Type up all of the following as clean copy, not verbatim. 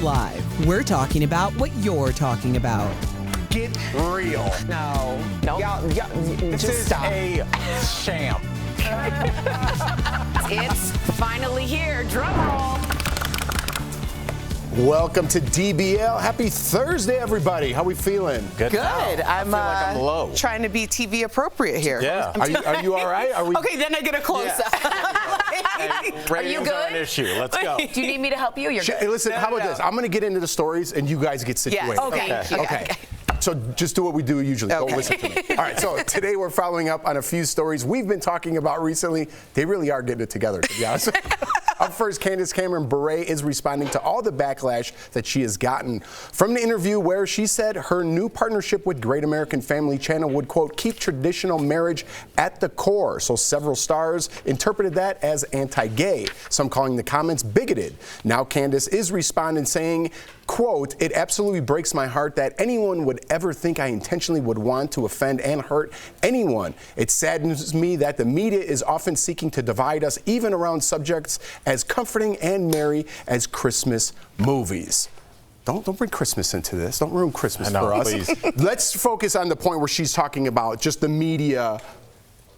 Live, we're talking about what you're talking about. Get real. No. Y'all, this just is stop. a sham. It's finally here. Drum roll. Welcome to DBL. Happy Thursday, everybody. How we feeling? Good. I feel like I'm low. Trying to be TV appropriate here. Yeah. Are you all right? Are we? Okay, then I get a close up. Are you An good? issue. Let's go. Do you need me to help you? You're Hey, listen, how about this? I'm going to get into the stories, and you guys get situated. Yes. Okay. So just do what we do usually. Okay. Don't listen to me. All right, so today we're following up on a few stories we've been talking about recently. They really are getting it together, to be honest. Up first, Candace Cameron Bure is responding to all the backlash that she has gotten from the interview where she said her new partnership with Great American Family Channel would, quote, keep traditional marriage at the core. So several stars interpreted that as anti-gay, some calling the comments bigoted. Now Candace is responding saying, quote, it absolutely breaks my heart that anyone would ever think I intentionally would want to offend and hurt anyone. It saddens me that the media is often seeking to divide us, even around subjects as comforting and merry as Christmas movies. Don't bring Christmas into this. Don't ruin Christmas for us. Please. Let's focus on the point where she's talking about just the media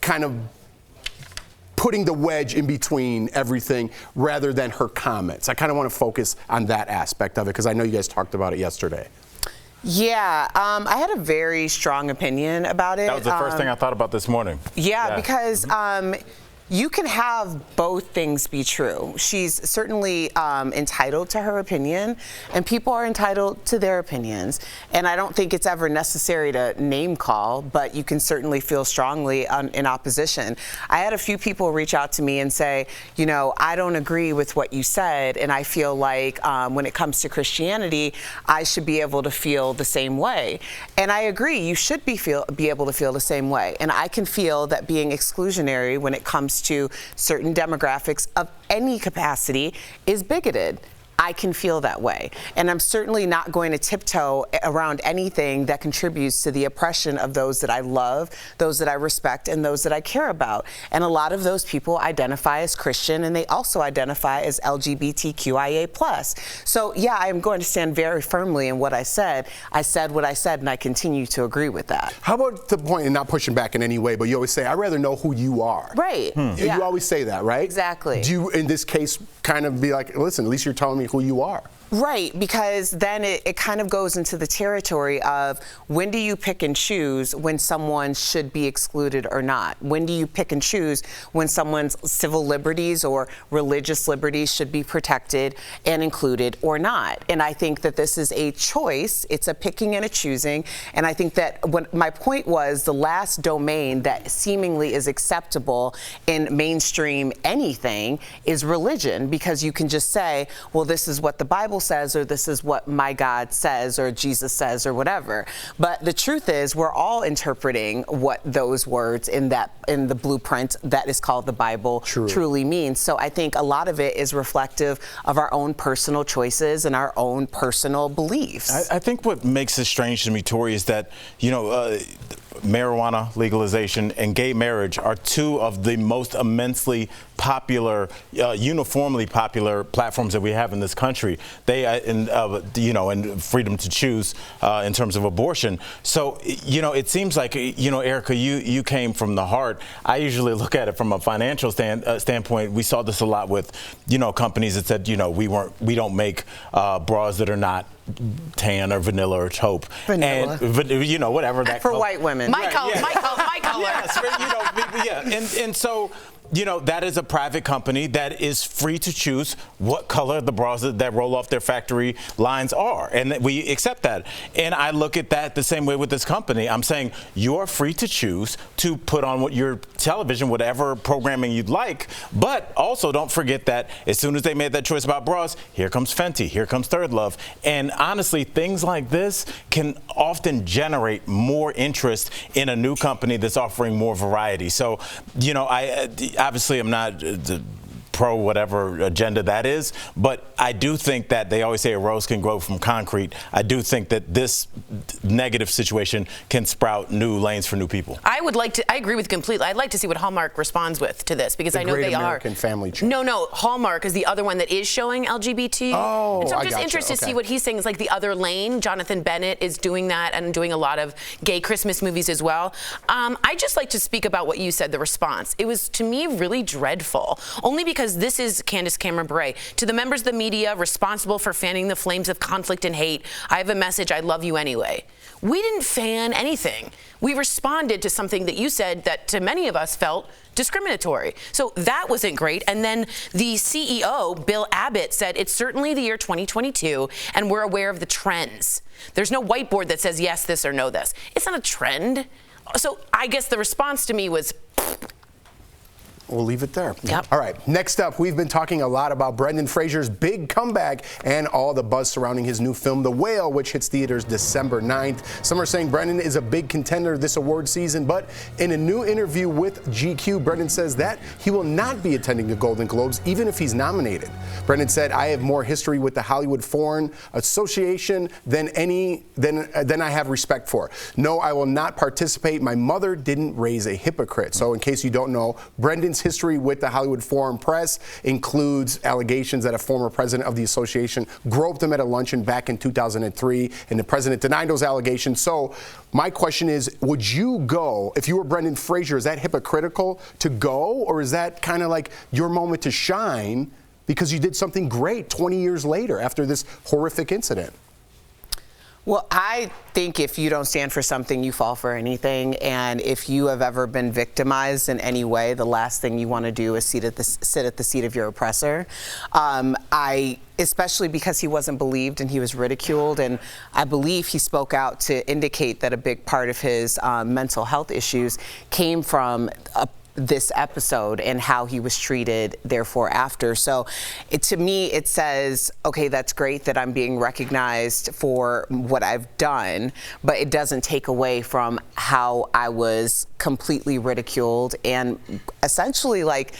kind of putting the wedge in between everything rather than her comments. I kind of want to focus on that aspect of it because I know you guys talked about it yesterday. Yeah, I had a very strong opinion about it. That was the first thing I thought about this morning. Yeah, because you can have both things be true. She's certainly entitled to her opinion, and people are entitled to their opinions. And I don't think it's ever necessary to name call, but you can certainly feel strongly in opposition. I had a few people reach out to me and say, you know, I don't agree with what you said, and I feel like when it comes to Christianity, I should be able to feel the same way. And I agree, you should be able to feel the same way. And I can feel that being exclusionary when it comes to certain demographics of any capacity is bigoted. I can feel that way. And I'm certainly not going to tiptoe around anything that contributes to the oppression of those that I love, those that I respect, and those that I care about. And a lot of those people identify as Christian, and they also identify as LGBTQIA+. So yeah, I'm going to stand very firmly in what I said. I said what I said, and I continue to agree with that. How about the point, and not pushing back in any way, but you always say, I'd rather know who you are. Right. You always say that, right? Exactly. Do you, in this case, kind of be like, listen, at least you're telling me who you are? Right, because then it kind of goes into the territory of when do you pick and choose when someone should be excluded or not? When do you pick and choose when someone's civil liberties or religious liberties should be protected and included or not? And I think that this is a choice. It's a picking and a choosing. And I think that what my point was, the last domain that seemingly is acceptable in mainstream anything is religion, because you can just say, well, this is what the Bible says, or this is what my God says, or Jesus says, or whatever. But the truth is, we're all interpreting what those words in the blueprint that is called the Bible truly means. So I think a lot of it is reflective of our own personal choices and our own personal beliefs. I think what makes it strange to me, Tori, is that, you know, marijuana legalization and gay marriage are two of the most immensely popular, uniformly popular platforms that we have in this country. They, you know, and freedom to choose in terms of abortion. So, you know, it seems like, you know, Erica, you came from the heart. I usually look at it from a financial standpoint. We saw this a lot with, you know, companies that said, you know, we don't make bras that are not tan or vanilla or taupe. Vanilla. And, you know, whatever that. For white women. My color. Yes, you know, yeah. And so, you know, that is a private company that is free to choose what color the bras that roll off their factory lines are. And we accept that. And I look at that the same way with this company. I'm saying you're free to choose to put on what your television, whatever programming you'd like. But also don't forget that as soon as they made that choice about bras, here comes Fenty, here comes Third Love. And honestly, things like this can often generate more interest in a new company that's offering more variety. So, you know, I obviously I'm not pro whatever agenda that is. But I do think that they always say a rose can grow from concrete. I do think that this negative situation can sprout new lanes for new people. I agree with completely. I'd like to see what Hallmark responds with to this, because I know they American Family Channel. No, Hallmark is the other one that is showing LGBT. Oh, and so I'm I just gotcha. interested to Okay. see what he's saying is like the other lane. Jonathan Bennett is doing that and doing a lot of gay Christmas movies as well. I just like to speak about what you said, the response. It was, to me, really dreadful, only because this is Candace Cameron Bure. To the members of the media responsible for fanning the flames of conflict and hate, I have a message: I love you anyway. We didn't fan anything. We responded to something that you said that to many of us felt discriminatory. So that wasn't great. And then the CEO, Bill Abbott, said it's certainly the year 2022 and we're aware of the trends. There's no whiteboard that says yes, this, or no, this. It's not a trend. So I guess the response to me was, We'll leave it there. Yep. All right. Next up, we've been talking a lot about Brendan Fraser's big comeback and all the buzz surrounding his new film, The Whale, which hits theaters December 9th. Some are saying Brendan is a big contender this award season, but in a new interview with GQ, Brendan says that he will not be attending the Golden Globes, even if he's nominated. Brendan said, "I have more history with the Hollywood Foreign Association than I have respect for. No, I will not participate. My mother didn't raise a hypocrite." So in case you don't know, Brendan's history with the Hollywood Foreign Press includes allegations that a former president of the association groped him at a luncheon back in 2003, and the president denied those allegations. So my question is, would you go, if you were Brendan Fraser, is that hypocritical to go, or is that kind of like your moment to shine because you did something great 20 years later after this horrific incident? Well, I think if you don't stand for something, you fall for anything. And if you have ever been victimized in any way, the last thing you want to do is sit at the seat of your oppressor. Especially because he wasn't believed and he was ridiculed. And I believe he spoke out to indicate that a big part of his mental health issues came from this episode and how he was treated therefore after. So to me, it says, okay, that's great that I'm being recognized for what I've done, but it doesn't take away from how I was completely ridiculed and essentially like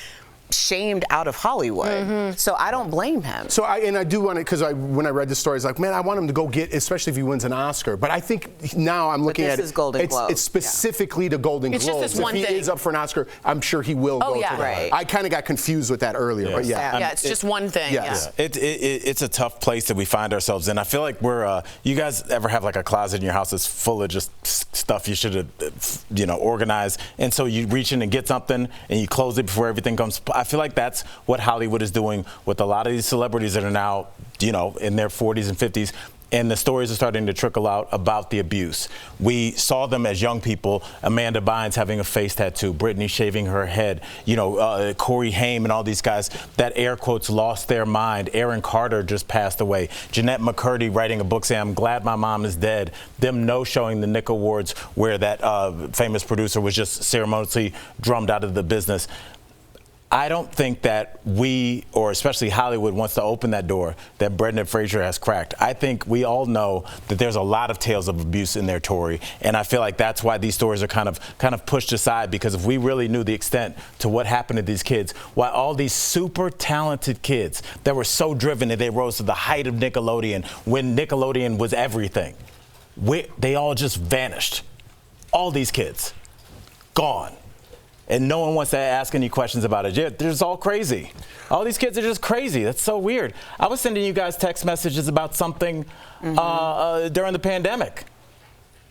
shamed out of Hollywood. Mm-hmm. So I don't blame him. So I do want to, because when I read the story, I was like, man, I want him to go get, especially if he wins an Oscar. But I think now I'm looking at it. This is Golden Globes. It's specifically the Golden Globes. It's just this one if he thing. is up for an Oscar, I'm sure he will go to that. Right. I kind of got confused with that earlier, but yeah. Yeah, it's just one thing. Yes. Yeah. It's a tough place that we find ourselves in. I feel like we're, you guys ever have like a closet in your house that's full of just stuff you should have, organized, and so you reach in and get something and you close it before everything comes. I feel like that's what Hollywood is doing with a lot of these celebrities that are now, in their 40s and 50s. And the stories are starting to trickle out about the abuse. We saw them as young people. Amanda Bynes having a face tattoo, Britney shaving her head, Corey Haim and all these guys that air quotes lost their mind. Aaron Carter just passed away. Jeanette McCurdy writing a book saying, "I'm glad my mom is dead." Them no-showing the Nick Awards where that famous producer was just ceremoniously drummed out of the business. I don't think that we, or especially Hollywood, wants to open that door that Brendan Fraser has cracked. I think we all know that there's a lot of tales of abuse in there, Tori, and I feel like that's why these stories are kind of pushed aside, because if we really knew the extent to what happened to these kids, why all these super talented kids that were so driven that they rose to the height of Nickelodeon when Nickelodeon was everything, they all just vanished. All these kids, gone. And no one wants to ask any questions about it. They're just all crazy. All these kids are just crazy. That's so weird. I was sending you guys text messages about something during the pandemic.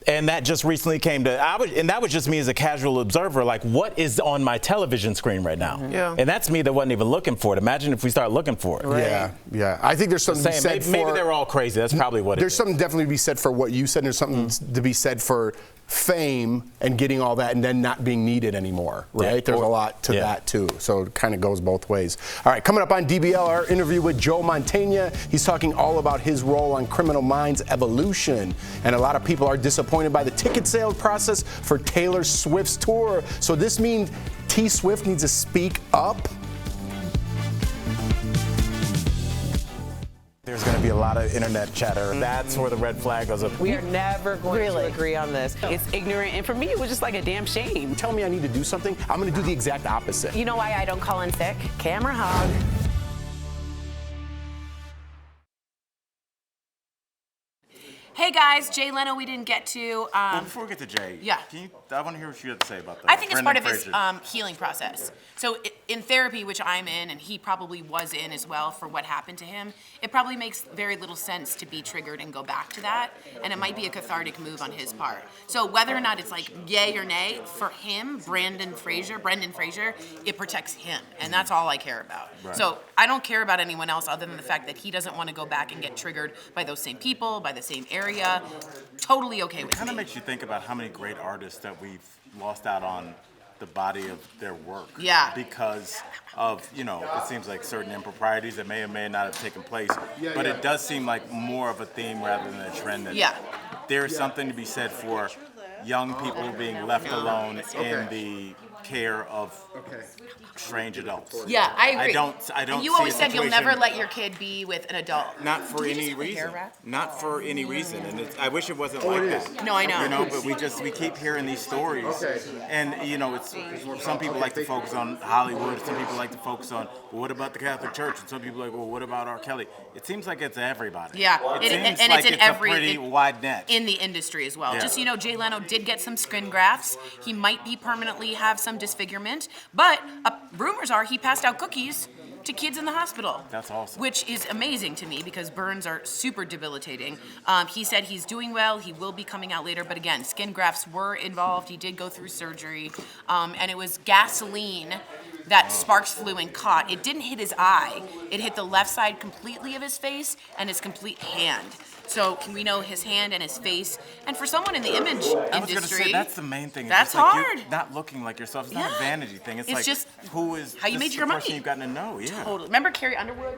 And that just recently came to, and that was just me as a casual observer, like, what is on my television screen right now? Yeah. And that's me that wasn't even looking for it. Imagine if we start looking for it. Right. Yeah. I think there's something to be said for... Maybe they were all crazy. That's probably what it is. There's something definitely to be said for what you said. There's something to be said for fame and getting all that and then not being needed anymore, right? Yeah. There's a lot to that, too. So it kind of goes both ways. All right, coming up on DBL, our interview with Joe Mantegna. He's talking all about his role on Criminal Minds Evolution. And a lot of people are disappointed by the ticket sales process for Taylor Swift's tour. So this means T Swift needs to speak up? There's going to be a lot of internet chatter. That's where the red flag goes up. We are never going to agree on this. It's ignorant, and for me, it was just like a damn shame. Tell me I need to do something, I'm going to do the exact opposite. You know why I don't call in sick? Camera hog. Hey guys, Jay Leno we didn't get to. Well, before we get to Jay, yeah. I want to hear what you have to say about that. I think it's part of his healing process. So in therapy, which I'm in, and he probably was in as well for what happened to him, it probably makes very little sense to be triggered and go back to that, and it might be a cathartic move on his part. So whether or not it's like yay or nay, for him, Brendan Fraser, it protects him, and that's all I care about. Right. So I don't care about anyone else other than the fact that he doesn't want to go back and get triggered by those same people, by the same area. Totally okay with me. It kind of makes you think about how many great artists that we've lost out on the body of their work. Yeah. Because of, it seems like certain improprieties that may or may not have taken place. But it does seem like more of a theme rather than a trend. There's something to be said for young people being left alone in the care of strange adults. Yeah, I agree. I don't. And you always said you'll never let your kid be with an adult. Not for any reason. Not for any reason. And I wish it wasn't like that. No, I know. But we keep hearing these stories. And it's some people like to focus on Hollywood. Some people like to focus on, well, what about the Catholic Church? And some people are like, well, what about R. Kelly? It seems like it's everybody. Yeah, It seems like it's a pretty wide net in the industry as well. Yeah. Just Jay Leno did get some skin grafts. He might be permanently have some disfigurement, but rumors are he passed out cookies to kids in the hospital. That's awesome. Which is amazing to me because burns are super debilitating. He said he's doing well. He will be coming out later, but again, skin grafts were involved. He did go through surgery, and it was gasoline that sparks flew and caught. It didn't hit his eye. It hit the left side completely of his face and his complete hand. So we know his hand and his face. And for someone in the image industry, I was going to say, that's the main thing. That's like hard. You're not looking like yourself. It's not a vanity thing. It's like, just who is how you made your money. You've gotten to know. Yeah. Totally. Remember Carrie Underwood?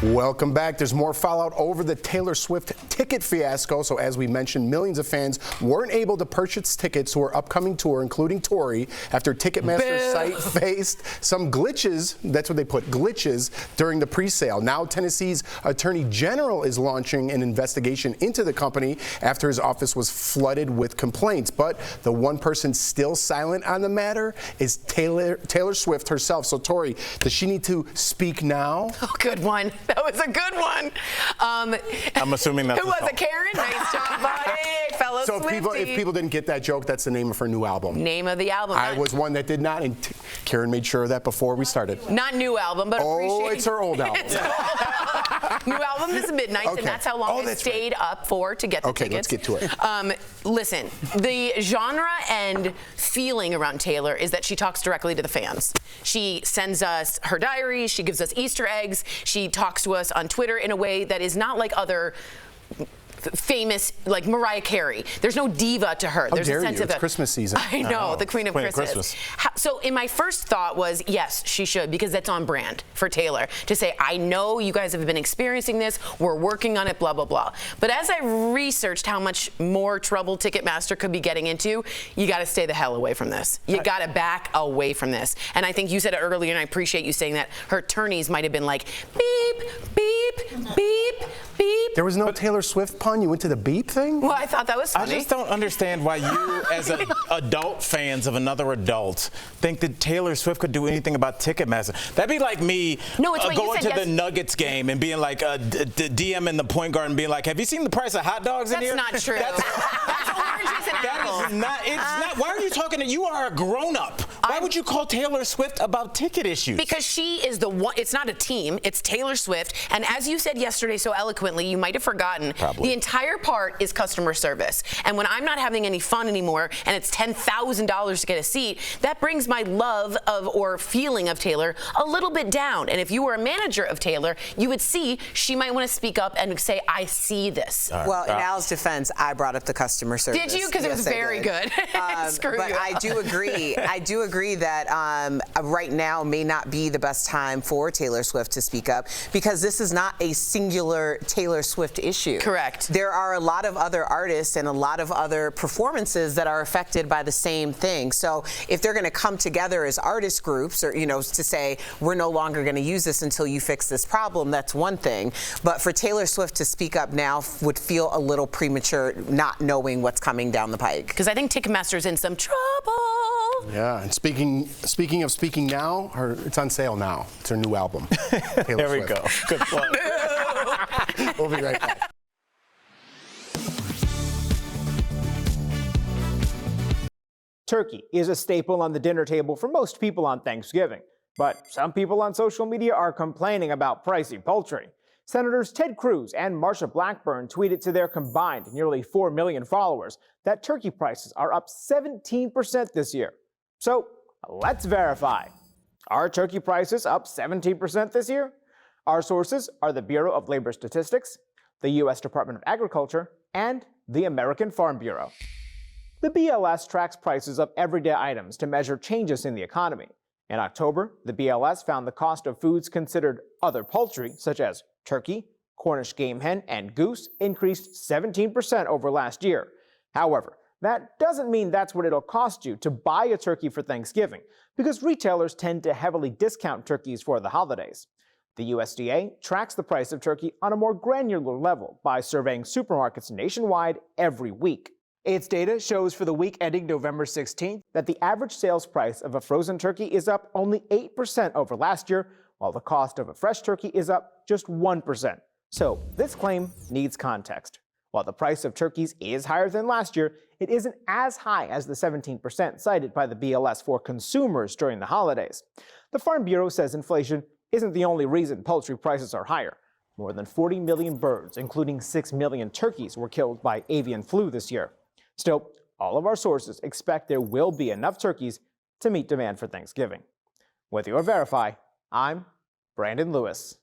Welcome back. There's more fallout over the Taylor Swift ticket fiasco. So as we mentioned, millions of fans weren't able to purchase tickets to her upcoming tour, including Tori, after Ticketmaster's site faced some glitches. That's what they put, glitches during the pre-sale. Now Tennessee's Attorney General is launching an investigation into the company after his office was flooded with complaints. But the one person still silent on the matter is Taylor Swift herself. So Tori, does she need to speak now? Oh, good one. That was a good one. I'm assuming that's who was it? Karen? Nice job, buddy. Fellow So if people didn't get that joke, that's the name of her new album. Name of the album. I was one that did not, and Karen made sure of that before we started. Not new album, but appreciate. It's her old album. New album is Midnights, and that's how long I stayed up for to get the tickets. Okay, let's get to it. Listen, the genre and feeling around Taylor is that she talks directly to the fans. She sends us her diaries, she gives us Easter eggs, she talks to us on Twitter in a way that is not like other famous, like Mariah Carey. There's no diva to her. There's a sense you? of It's Christmas season. I know, the Queen of Christmas. So in my first thought was, yes, she should, because that's on brand for Taylor to say, I know you guys have been experiencing this, we're working on it, blah, blah, blah. But as I researched how much more trouble Ticketmaster could be getting into, you got to stay the hell away from this. You got to back away from this. And I think you said it earlier, and I appreciate you saying that her attorneys might have been like, beep, beep, beep, beep. There was no Taylor Swift pun? You went to the beep thing? Well, I thought that was funny. I just don't understand why you, as adult fans of another adult, think that Taylor Swift could do anything about Ticketmaster. That'd be like me going to the Nuggets game and being like, DMing the point guard and being like, have you seen the price of hot dogs in here? That's not true. That's oranges and apples. It's not. Why are you talking to? You are a grown-up. Why would you call Taylor Swift about ticket issues? Because she is the one. It's not a team. It's Taylor Swift. And as you said yesterday so eloquently, you might have forgotten. Probably. The entire part is customer service. And when I'm not having any fun anymore, and it's $10,000 to get a seat, that brings my love of or feeling of Taylor a little bit down. And if you were a manager of Taylor, you would see she might want to speak up and say, I see this. Well, in Al's defense, I brought up the customer service. Did you? Because it was very very good. Screw but you. I do agree. I do agree that right now may not be the best time for Taylor Swift to speak up, because this is not a singular Taylor Swift issue. Correct. There are a lot of other artists and a lot of other performances that are affected by the same thing. So if they're going to come together as artist groups, or to say we're no longer going to use this until you fix this problem, that's one thing. But for Taylor Swift to speak up now would feel a little premature, not knowing what's coming down the pike. Because I think Ticketmaster's in some trouble. Yeah, and speaking of speaking now, it's on sale now. It's her new album. There we go. Good plug. We'll be right back. Turkey is a staple on the dinner table for most people on Thanksgiving, but some people on social media are complaining about pricey poultry. Senators Ted Cruz and Marsha Blackburn tweeted to their combined nearly 4 million followers that turkey prices are up 17% this year. So let's verify. Are turkey prices up 17% this year? Our sources are the Bureau of Labor Statistics, the U.S. Department of Agriculture, and the American Farm Bureau. The BLS tracks prices of everyday items to measure changes in the economy. In October, the BLS found the cost of foods considered other poultry, such as turkey, Cornish game hen, and goose, increased 17% over last year. However, that doesn't mean that's what it'll cost you to buy a turkey for Thanksgiving, because retailers tend to heavily discount turkeys for the holidays. The USDA tracks the price of turkey on a more granular level by surveying supermarkets nationwide every week. Its data shows for the week ending November 16th that the average sales price of a frozen turkey is up only 8% over last year, while the cost of a fresh turkey is up just 1%. So this claim needs context. While the price of turkeys is higher than last year, it isn't as high as the 17% cited by the BLS for consumers during the holidays. The Farm Bureau says inflation isn't the only reason poultry prices are higher. More than 40 million birds, including 6 million turkeys, were killed by avian flu this year. Still, all of our sources expect there will be enough turkeys to meet demand for Thanksgiving. With your Verify, I'm Brandon Lewis.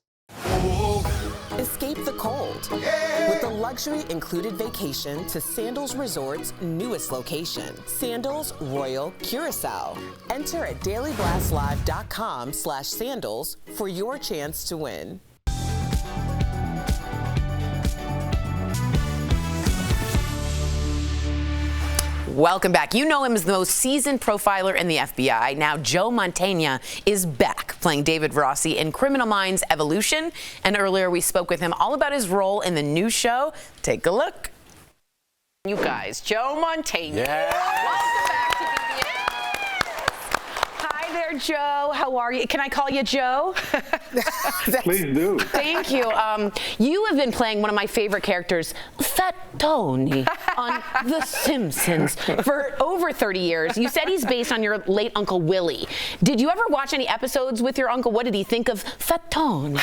Escape the cold with the luxury included vacation to Sandals Resort's newest location, Sandals Royal Curacao. Enter at dailyblastlive.com/sandals for your chance to win. Welcome back. You know him as the most seasoned profiler in the FBI. Now Joe Mantegna is back playing David Rossi in Criminal Minds Evolution. And earlier we spoke with him all about his role in the new show. Take a look. You guys, Joe Mantegna. Yeah. Welcome back to DBL. Hi there, Joe. How are you? Can I call you Joe? Please do. Thank you. You have been playing one of my favorite characters, Fat Tony, on The Simpsons for over 30 years. You said he's based on your late Uncle Willie. Did you ever watch any episodes with your uncle? What did he think of Fat Tony?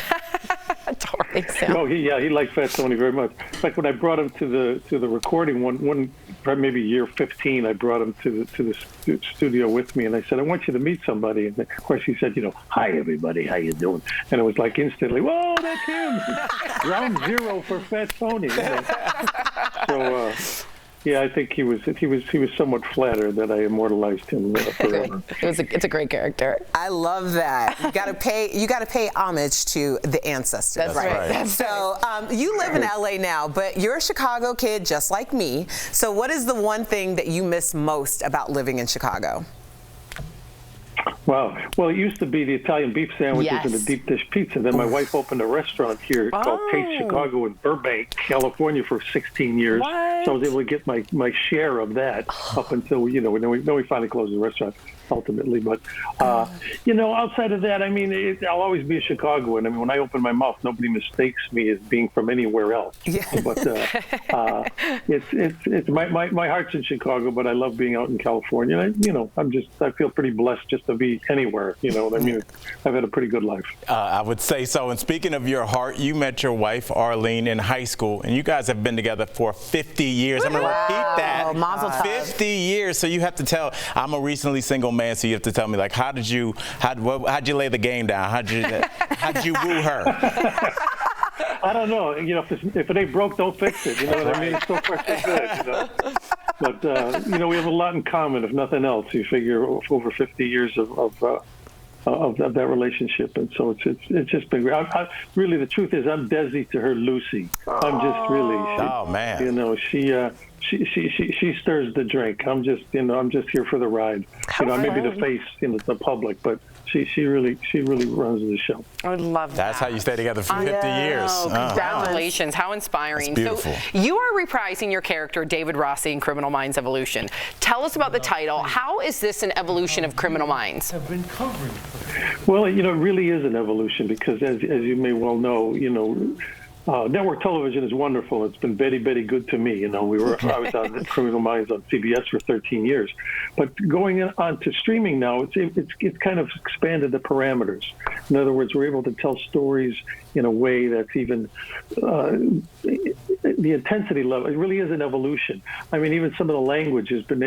Oh, he liked Fat Tony very much. In fact, when I brought him to the recording, one maybe year 15, I brought him to the studio with me, and I said, I want you to meet somebody. And of course, he said, hi everybody, how you doing? And it was like instantly, whoa, that's him. Ground zero for Fat Tony. So, yeah, I think he was somewhat flattered that I immortalized him forever. It's a great character. I love that. You got to pay homage to the ancestors. That's right. So you live in LA now, but you're a Chicago kid just like me. So what is the one thing that you miss most about living in Chicago? Wow. Well, it used to be the Italian beef sandwiches and the deep dish pizza. Then my wife opened a restaurant here called Taste Chicago in Burbank, California for 16 years. So I was able to get my share of that up until, then we finally closed the restaurant ultimately. But, outside of that, I mean, I'll always be a Chicagoan. I mean, when I open my mouth, nobody mistakes me as being from anywhere else. Yeah. But it's my heart's in Chicago, but I love being out in California. I feel pretty blessed just to be anywhere. You know what I mean? I've had a pretty good life. I would say so. And speaking of your heart, you met your wife, Arlene, in high school, and you guys have been together for 50 years. I'm going to repeat that. Mazel tov. 50 years. So you have to tell, I'm a recently single man, so you have to tell me, like, how'd you lay the game down? How'd you woo her? I don't know. If it ain't broke, don't fix it. You know what I mean? So far, so good. But we have a lot in common, if nothing else. You figure over 50 years of that relationship, and so it's just been great. Really, the truth is, I'm Desi to her Lucy. I'm just really. Oh man. She stirs the drink. I'm just here for the ride. Maybe the face in the public, but she really runs the show. I love that. That's how you stay together for 50 years. Congratulations. How inspiring. That's beautiful. So you are reprising your character, David Rossi, in Criminal Minds Evolution. Tell us about the title. How is this an evolution of Criminal Minds? Well, it really is an evolution because, as you may well know, network television is wonderful. It's been very, very good to me. I was on Criminal Minds on CBS for 13 years, but going on to streaming now, it's kind of expanded the parameters. In other words, we're able to tell stories in a way that's even the intensity level. It really is an evolution. I mean, even some of the language has been,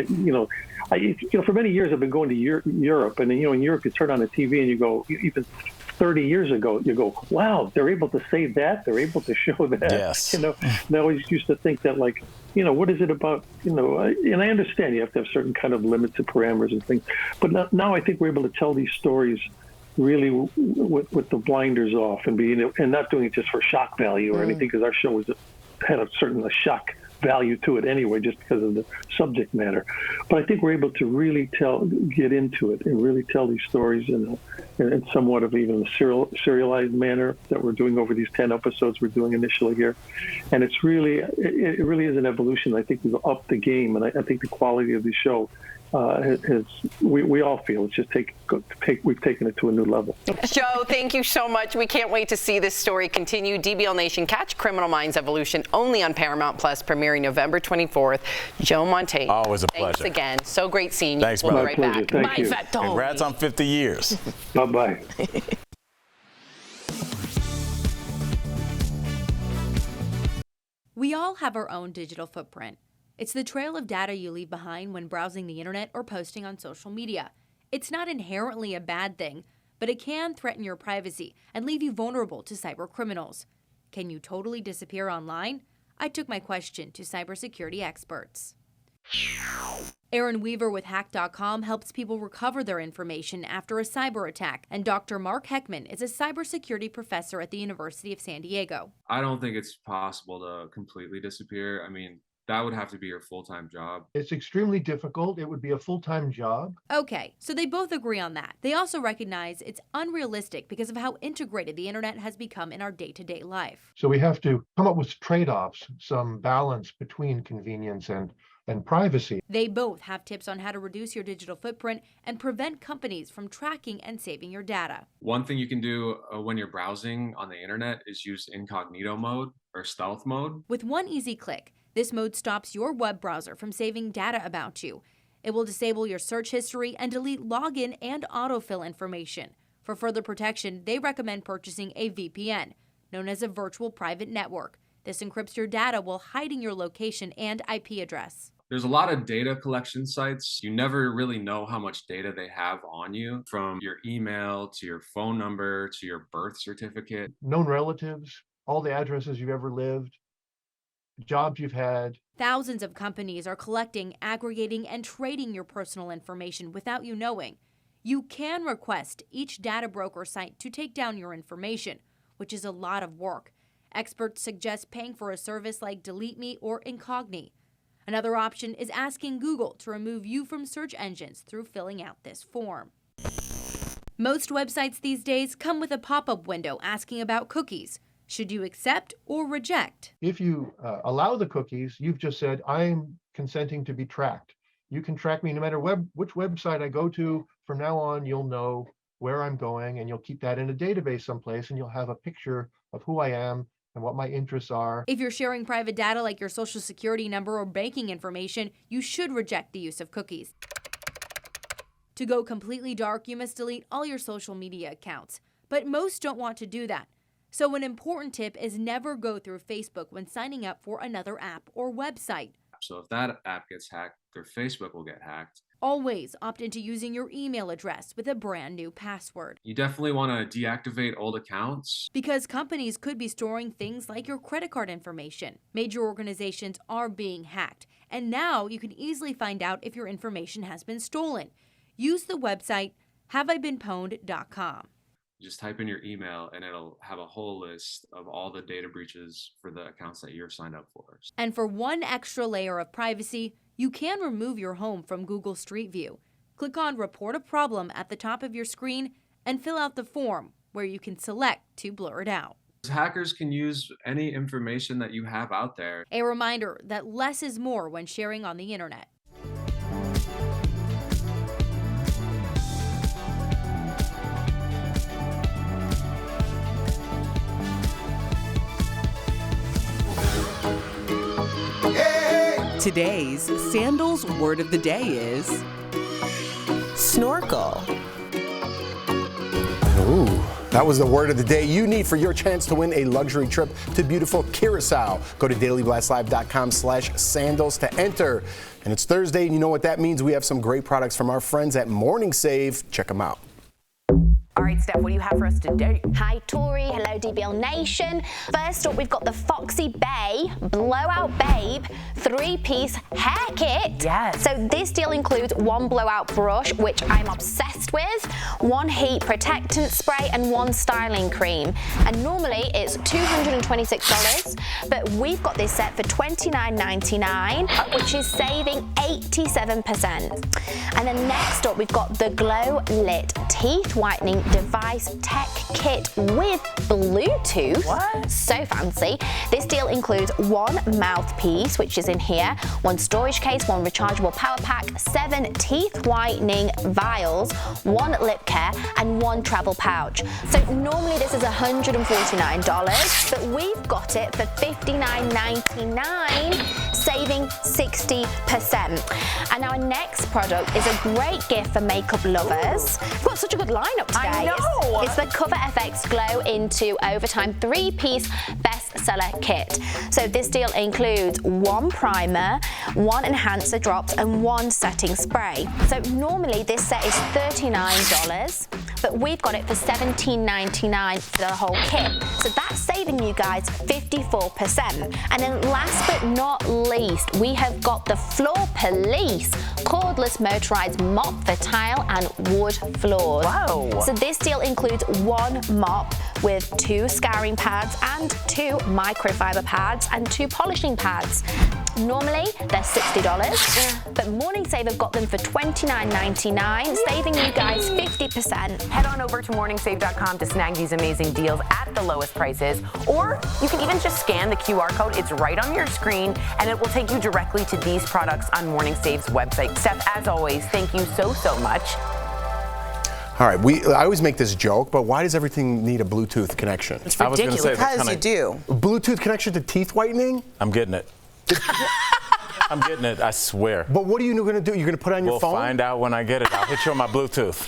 for many years I've been going to Europe, and in Europe you turn on the TV and you go, even 30 years ago, you go, wow, they're able to say that, they're able to show that. Yes. And I always used to think that, what is it about, and I understand you have to have certain kind of limits and parameters and things, but now I think we're able to tell these stories really with the blinders off and not doing it just for shock value or anything, because our show had a certain shock value to it anyway, just because of the subject matter. But I think we're able to really get into it and really tell these stories in somewhat of even a serialized manner that we're doing over these 10 episodes we're doing initially here. And it really is an evolution. I think we've upped the game, and I think the quality of the show we all feel it's just we've taken it to a new level. Joe, thank you so much. We can't wait to see this story continue. DBL Nation, catch Criminal Minds Evolution only on Paramount Plus, premiering November 24th. Joe Montaigne. Always a pleasure. Thanks again. So great seeing you. Thanks, We'll brother. be right back. Thank you. Bye, Fat Tony. Congrats on 50 years. Bye-bye. We all have our own digital footprint. It's the trail of data you leave behind when browsing the internet or posting on social media. It's not inherently a bad thing, but it can threaten your privacy and leave you vulnerable to cyber criminals. Can you totally disappear online? I took my question to cybersecurity experts. Aaron Weaver with Hack.com helps people recover their information after a cyber attack, and Dr. Mark Heckman is a cybersecurity professor at the University of San Diego. I don't think it's possible to completely disappear. I mean, that would have to be your full-time job. It's extremely difficult. It would be a full-time job. Okay, so they both agree on that. They also recognize it's unrealistic because of how integrated the internet has become in our day-to-day life. So we have to come up with trade-offs, some balance between convenience and privacy. They both have tips on how to reduce your digital footprint and prevent companies from tracking and saving your data. One thing you can do when you're browsing on the internet is use incognito mode or stealth mode. With one easy click, this mode stops your web browser from saving data about you. It will disable your search history and delete login and autofill information. For further protection, they recommend purchasing a VPN, known as a virtual private network. This encrypts your data while hiding your location and IP address. There's a lot of data collection sites. You never really know how much data they have on you, from your email to your phone number to your birth certificate. Known relatives, all the addresses you've ever lived, jobs you've had. Thousands of companies are collecting, aggregating, and trading your personal information without you knowing. You can request each data broker site to take down your information, which is a lot of work. Experts suggest paying for a service like Delete Me or Incogni. Another option is asking Google to remove you from search engines through filling out this form. Most websites these days come with a pop-up window asking about cookies. Should you accept or reject? If you allow the cookies, you've just said, I'm consenting to be tracked. You can track me no matter which website I go to. From now on, you'll know where I'm going, and you'll keep that in a database someplace, and you'll have a picture of who I am and what my interests are. If you're sharing private data like your social security number or banking information, you should reject the use of cookies. To go completely dark, you must delete all your social media accounts. But most don't want to do that. So an important tip is never go through Facebook when signing up for another app or website. So if that app gets hacked, their Facebook will get hacked. Always opt into using your email address with a brand new password. You definitely want to deactivate old accounts. Because companies could be storing things like your credit card information. Major organizations are being hacked, and now you can easily find out if your information has been stolen. Use the website haveibeenpwned.com. Just type in your email and it'll have a whole list of all the data breaches for the accounts that you're signed up for. And for one extra layer of privacy, you can remove your home from Google Street View. Click on Report a Problem at the top of your screen and fill out the form where you can select to blur it out. Hackers can use any information that you have out there. A reminder that less is more when sharing on the internet. Today's Sandals word of the day is snorkel. Ooh, that was the word of the day you need for your chance to win a luxury trip to beautiful Curacao. Go to dailyblastlive.com/sandals to enter. And it's Thursday, and you know what that means. We have some great products from our friends at Morning Save. Check them out. All right, Steph, what do you have for us today? Hi, Tori. Hello, DBL Nation. First up, we've got the Foxy Bay Blowout Babe 3-piece hair kit. Yes. So this deal includes one blowout brush, which I'm obsessed with, one heat protectant spray, and one styling cream. And normally it's $226, but we've got this set for $29.99, which is saving 87%. And then next up, we've got the Glow Lit Teeth Whitening Device Tech Kit with Bluetooth. What? So fancy. This deal includes one mouthpiece, which is in here, one storage case, one rechargeable power pack, 7 teeth whitening vials, one lip care, and one travel pouch. So normally this is $149, but we've got it for $59.99, saving 60%. And our next product is a great gift for makeup lovers. We've got such a good lineup today. I know. It's the Cover FX Glow Into Overtime 3-piece bestseller kit. So this deal includes one primer, one enhancer drops, and one setting spray. So normally this set is $39, but we've got it for $17.99 for the whole kit. So that's saving you guys 54%. And then last but not least, we have got the Floor Police cordless motorized mop for tile and wood floors. Whoa. So this deal includes one mop with 2 scouring pads and 2 microfiber pads and 2 polishing pads. Normally they're $60, but Morning Save have got them for $29.99, saving you guys 50%. Head on over to morningsave.com to snag these amazing deals at the lowest prices, or you can even just scan the QR code. It's right on your screen, and it will take you directly to these products on Morning Save's website. Steph, as always, thank you so much. All right, I always make this joke, but why does everything need a Bluetooth connection? It's ridiculous. Because you do. Bluetooth connection to teeth whitening? I'm getting it. I'm getting it, I swear. But what are you going to do? You're going to put it on your phone? We'll find out when I get it. I'll hit you on my Bluetooth.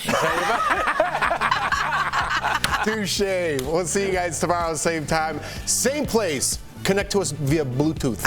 Touche. We'll see you guys tomorrow, same time, same place. Connect to us via Bluetooth.